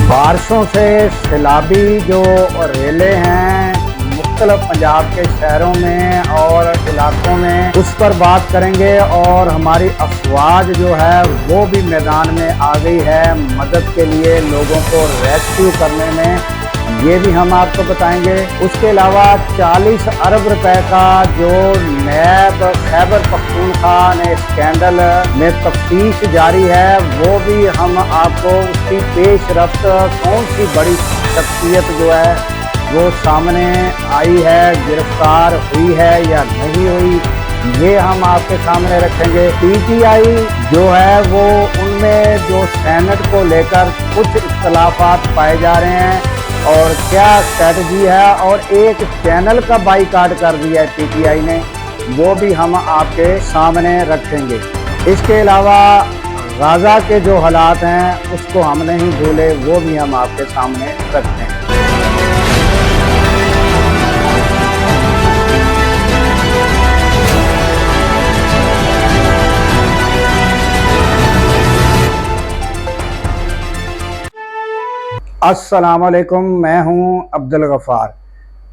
बारिशों से सैलाबी जो रेलें हैं मुख्तलिफ पंजाब के शहरों में और इलाकों में, उस पर बात करेंगे। और हमारी अफवाज जो है वो भी मैदान में आ गई है मदद के लिए, लोगों को रेस्क्यू करने में, ये भी हम आपको बताएंगे। उसके अलावा 40 अरब रुपए का जो नैब खैबर पख्तूनख्वा ने स्कैंडल में तफ्तीश जारी है, वो भी हम आपको उसकी पेश रफ्त, कौन सी बड़ी शख्सियत जो है वो सामने आई है, गिरफ्तार हुई है या नहीं हुई, ये हम आपके सामने रखेंगे। PTI जो है वो उनमें जो सेनेट को लेकर कुछ इख्तलाफात पाए जा रहे हैं और क्या स्ट्रेटजी है, और एक चैनल का बाइकाट कर दिया है PTI ने, वो भी हम आपके सामने रखेंगे। इसके अलावा गाज़ा के जो हालात हैं उसको हम नहीं भूले, वो भी हम आपके सामने रखते हैं। अस्सलामुअलैकुम, मैं हूं अब्दुल गफ़ार।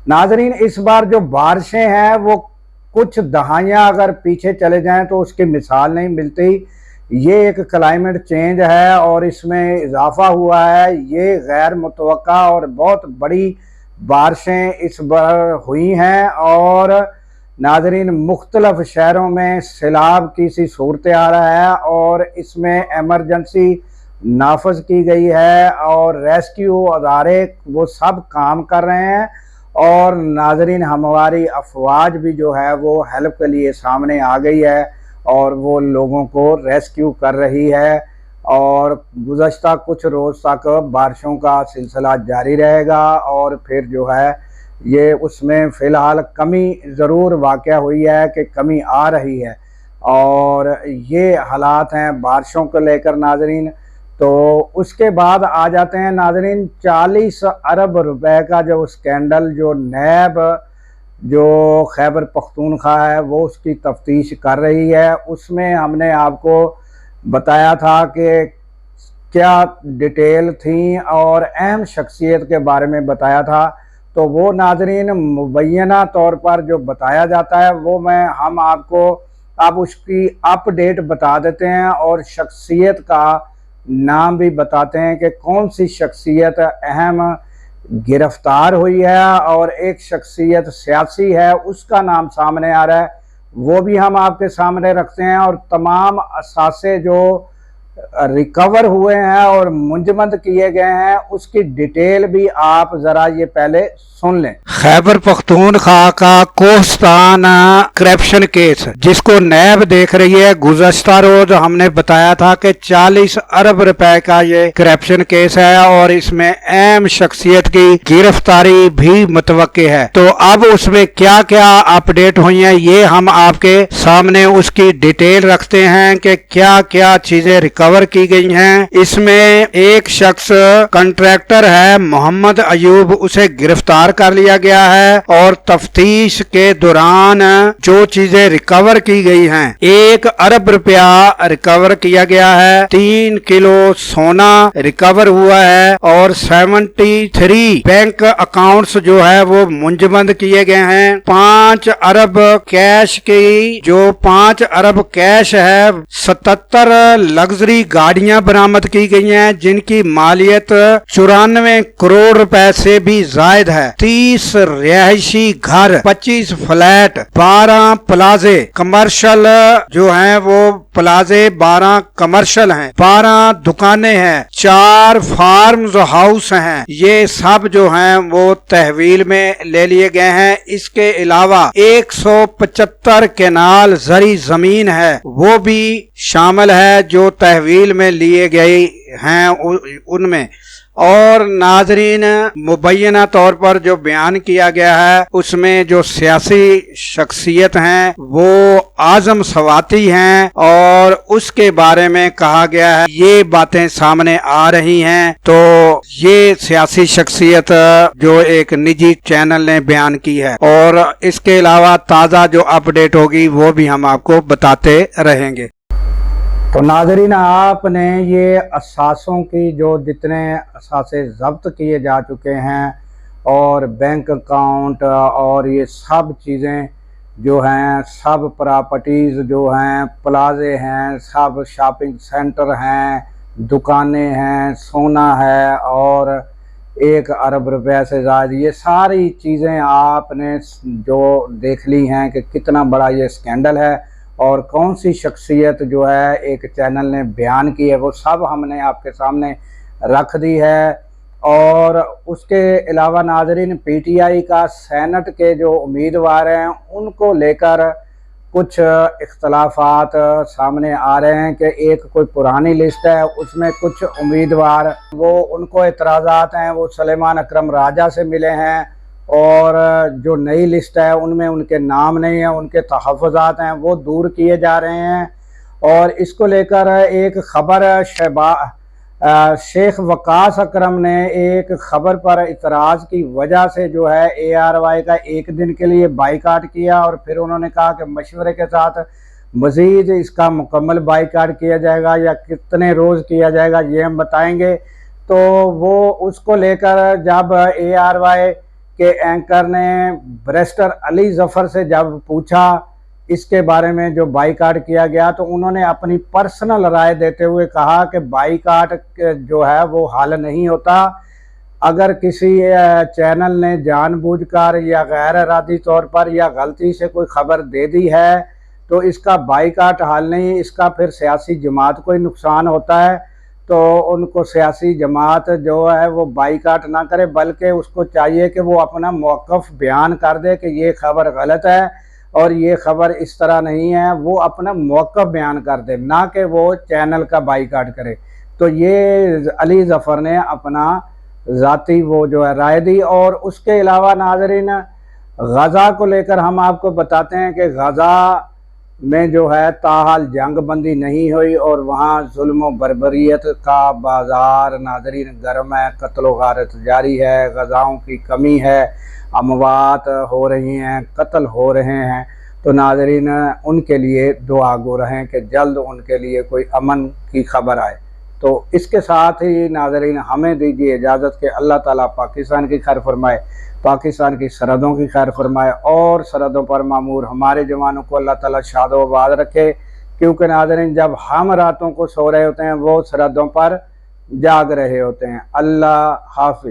नाज़रीन, इस बार जो बारिशें हैं वो कुछ दहाइयाँ अगर पीछे चले जाएं तो उसकी मिसाल नहीं मिलती। ये एक क्लाइमेट चेंज है और इसमें इजाफा हुआ है। ये गैर मुतवक्का और बहुत बड़ी बारिशें इस बार हुई हैं और नाज़रीन मुख्तलिफ शहरों में सैलाब की सी सूरत आ रहा है और इसमें एमरजेंसी नाफज की गई है और रेस्क्यू अदारे वो सब काम कर रहे हैं। और नाजरीन हमारी अफवाज भी जो है वो हेल्प के लिए सामने आ गई है और वो लोगों को रेस्क्यू कर रही है। और गुज़श्ता कुछ रोज़ तक बारिशों का सिलसिला जारी रहेगा और फिर जो है ये उसमें फ़िलहाल कमी ज़रूर वाक़या हुई है कि कमी आ रही है। और ये हालात हैं बारिशों को लेकर नाजरीन। तो उसके बाद आ जाते हैं नाज़रीन 40 अरब रुपए का जो स्कैंडल, जो नैब जो खैबर पख्तूनख्वा है वो उसकी तफ्तीश कर रही है। उसमें हमने आपको बताया था कि क्या डिटेल थी और अहम शख्सियत के बारे में बताया था। तो वो नाज़रीन मुबैना तौर पर जो बताया जाता है वो हम आपको अब उसकी अपडेट बता देते हैं और शख्सियत का नाम भी बताते हैं कि कौन सी शख्सियत अहम गिरफ्तार हुई है और एक शख्सियत सियासी है उसका नाम सामने आ रहा है, वो भी हम आपके सामने रखते हैं। और तमाम असासे जो रिकवर हुए हैं और मुंजमद किए गए हैं उसकी डिटेल भी आप ज़रा ये पहले सुन लें। खैबर पख्तूनख्वा का कोहस्तान करप्शन केस जिसको नैब देख रही है, गुज़श्ता रोज हमने बताया था कि 40 अरब रुपए का ये करप्शन केस है और इसमें अहम शख्सियत की गिरफ्तारी भी मुतवक्के है। तो अब उसमें क्या क्या अपडेट हुई है ये हम आपके सामने उसकी डिटेल रखते हैं कि क्या क्या चीजें रिकवर की गई हैं। इसमें एक शख्स कॉन्ट्रैक्टर है मोहम्मद अयूब, उसे गिरफ्तार कर लिया गया है और तफ्तीश के दौरान जो चीजें रिकवर की गई हैं, 1 अरब रुपया रिकवर किया गया है, 3 किलो सोना रिकवर हुआ है और 73 बैंक अकाउंट्स जो है वो मुंजमद किए गए हैं। 5 अरब कैश की जो 5 अरब कैश है, 77 लग्जरी गाड़ियां बरामद की गई हैं जिनकी मालियत 94 करोड़ रुपए से भी जायद है। 30 रिहायशी घर, 25 फ्लैट, 12 प्लाजे कमर्शियल जो हैं वो प्लाजे 12 कमर्शियल हैं, 12 दुकानें हैं, 4 फार्म्स हाउस हैं। ये सब जो हैं वो तहवील में ले लिए गए हैं। इसके अलावा 175 केनाल जरी जमीन है वो भी शामिल है जो तहवील में लिए गए हैं उनमें। और नाजरीन मुबैना तौर पर जो बयान किया गया है उसमें जो सियासी शख्सियत हैं वो आजम सवाती हैं और उसके बारे में कहा गया है ये बातें सामने आ रही हैं। तो ये सियासी शख्सियत जो एक निजी चैनल ने बयान की है और इसके अलावा ताज़ा जो अपडेट होगी वो भी हम आपको बताते रहेंगे। تو ناظرین آپ نے یہ اثاثوں کی جو جتنے اثاثے ضبط کیے جا چکے ہیں اور بینک اکاؤنٹ اور یہ سب چیزیں جو ہیں، سب پراپرٹیز جو ہیں، پلازے ہیں، سب شاپنگ سینٹر ہیں، دکانیں ہیں، سونا ہے اور 1 ارب روپے سے زائد، یہ ساری چیزیں آپ نے جو دیکھ لی ہیں کہ کتنا بڑا یہ اسکینڈل ہے اور کون سی شخصیت جو ہے ایک چینل نے بیان کی ہے، وہ سب ہم نے آپ کے سامنے رکھ دی ہے۔ اور اس کے علاوہ ناظرین پی ٹی آئی کا سینٹ کے جو امیدوار ہیں ان کو لے کر کچھ اختلافات سامنے آ رہے ہیں کہ ایک کوئی پرانی لسٹ ہے، اس میں کچھ امیدوار وہ ان کو اعتراضات ہیں، وہ سلیمان اکرم راجہ سے ملے ہیں، اور جو نئی لسٹ ہے ان میں ان کے نام نہیں ہیں، ان کے تحفظات ہیں وہ دور کیے جا رہے ہیں۔ اور اس کو لے کر ایک خبر شیخ وقاص اکرم نے ایک خبر پر اعتراض کی وجہ سے جو ہے ARY کا 1 دن کے لیے بائیکاٹ کیا، اور پھر انہوں نے کہا کہ مشورے کے ساتھ مزید اس کا مکمل بائیکاٹ کیا جائے گا یا کتنے روز کیا جائے گا یہ ہم بتائیں گے۔ تو وہ اس کو لے کر جب ARY کے اینکر نے بیرسٹر علی ظفر سے جب پوچھا اس کے بارے میں جو بائیکاٹ کیا گیا، تو انہوں نے اپنی پرسنل رائے دیتے ہوئے کہا کہ بائیکاٹ جو ہے وہ حل نہیں ہوتا۔ اگر کسی چینل نے جان بوجھ کر یا غیر ارادی طور پر یا غلطی سے کوئی خبر دے دی ہے تو اس کا بائیکاٹ حل نہیں، اس کا پھر سیاسی جماعت کو ہی نقصان ہوتا ہے۔ تو ان کو سیاسی جماعت جو ہے وہ بائیکاٹ نہ کرے، بلکہ اس کو چاہیے کہ وہ اپنا موقف بیان کر دے کہ یہ خبر غلط ہے اور یہ خبر اس طرح نہیں ہے، وہ اپنا موقف بیان کر دے، نہ کہ وہ چینل کا بائیکاٹ کرے۔ تو یہ علی ظفر نے اپنا ذاتی وہ جو ہے رائے دی۔ اور اس کے علاوہ ناظرین غزہ کو لے کر ہم آپ کو بتاتے ہیں کہ غزہ میں جو ہے تاحال جنگ بندی نہیں ہوئی اور وہاں ظلم و بربریت کا بازار ناظرین گرم ہے، قتل و غارت جاری ہے، غزاؤں کی کمی ہے، اموات ہو رہی ہیں، قتل ہو رہے ہیں۔ تو ناظرین ان کے لیے دعا گو رہیں کہ جلد ان کے لیے کوئی امن کی خبر آئے۔ تو اس کے ساتھ ہی ناظرین ہمیں دیجیے اجازت کہ اللہ تعالیٰ پاکستان کی خیر فرمائے، پاکستان کی سرحدوں کی خیر فرمائے، اور سرحدوں پر معمور ہمارے جوانوں کو اللہ تعالیٰ شاد و آباد رکھے، کیونکہ ناظرین جب ہم راتوں کو سو رہے ہوتے ہیں وہ سرحدوں پر جاگ رہے ہوتے ہیں۔ اللہ حافظ۔